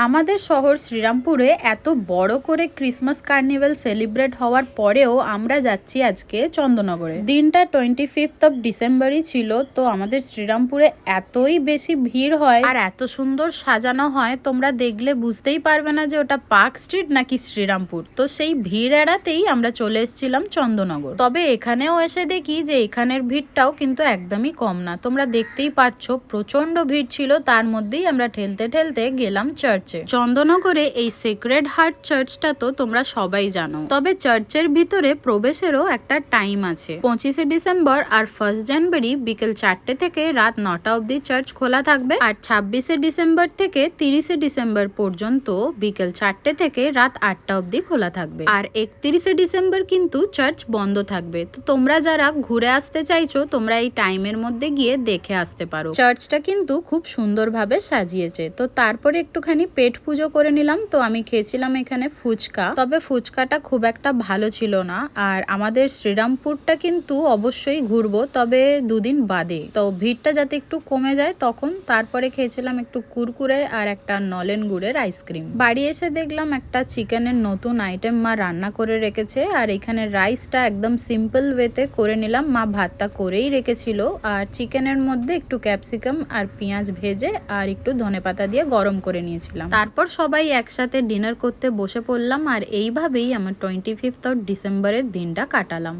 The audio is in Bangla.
আমাদের শহর শ্রীরামপুরে এত বড় করে ক্রিসমাস কার্নিভাল সেলিব্রেট হওয়ার পরেও আমরা যাচ্ছি আজকে চন্দননগরে। দিনটা 25th অফ ডিসেম্বরই ছিল। তো আমাদের শ্রীরামপুরে এতই বেশি ভিড় হয় আর এত সুন্দর সাজানো হয়, তোমরা দেখলে বুঝতেই পারবে না যে ওটা পার্ক স্ট্রিট নাকি শ্রীরামপুর। তো সেই ভিড় এড়াতেই আমরা চলে এসেছিলাম চন্দননগর। তবে এখানেও এসে দেখি যে এখানের ভিড়টাও কিন্তু একদমই কম না। তোমরা দেখতেই পাচ্ছ প্রচন্ড ভিড় ছিল, তার মধ্যেই আমরা ঠেলতে ঠেলতে গেলাম চার্চে। চন্দননগরে এই সেক্রেড হার্ট চার্চটা তো তোমরা সবাই জানো, তবে চার্চের ভিতরে প্রবেশেরও একটা টাইম আছে। 25শে ডিসেম্বর আর 1 জানুয়ারি বিকেল 4টে থেকে রাত 9টা অব্দি চার্চ খোলা থাকবে, আর 26শে ডিসেম্বর থেকে 30শে ডিসেম্বর পর্যন্ত বিকেল 4টে থেকে রাত 8টা অব্দি খোলা থাকবে। আর 31শে ডিসেম্বর কিন্তু চার্চ বন্ধ থাকবে। তো তোমরা যারা ঘুরে আসতে চাইছো তোমরা এই টাইমের মধ্যে গিয়ে দেখে আসতে পারো। চার্চটা কিন্তু খুব সুন্দরভাবে সাজিয়েছে। তো তারপরে একটুখানি পেট পুজো করে নিলাম। তো আমি খেয়েছিলাম এখানে ফুচকা, তবে ফুচকাটা খুব একটা ভালো ছিল না। আর আমাদের শ্রীরামপুরটা কিন্তু অবশ্যই ঘুরবো, তবে দুদিন বাদে, তো ভিড়টা যাতে একটু কমে যায় তখন। তারপরে খেয়েছিলাম একটু কুরকুরে আর একটা নলেন গুড়ের আইসক্রিম। বাড়ি এসে দেখলাম একটা চিকেনের নতুন আইটেম মা রান্না করে রেখেছে, আর এখানে রাইসটা একদম সিম্পল ওয়েতে করে নিলাম। মা ভাতটা করেই রেখেছিল, আর চিকেনের মধ্যে একটু ক্যাপসিকাম আর পেঁয়াজ ভেজে আর একটু ধনেপাতা দিয়ে গরম করে নিয়েছিলাম। তারপর সবাই একসাথে ডিনার করতে বসে পড়লাম, আর এইভাবেই আমার 25th অফ ডিসেম্বরের দিনটা কাটালাম।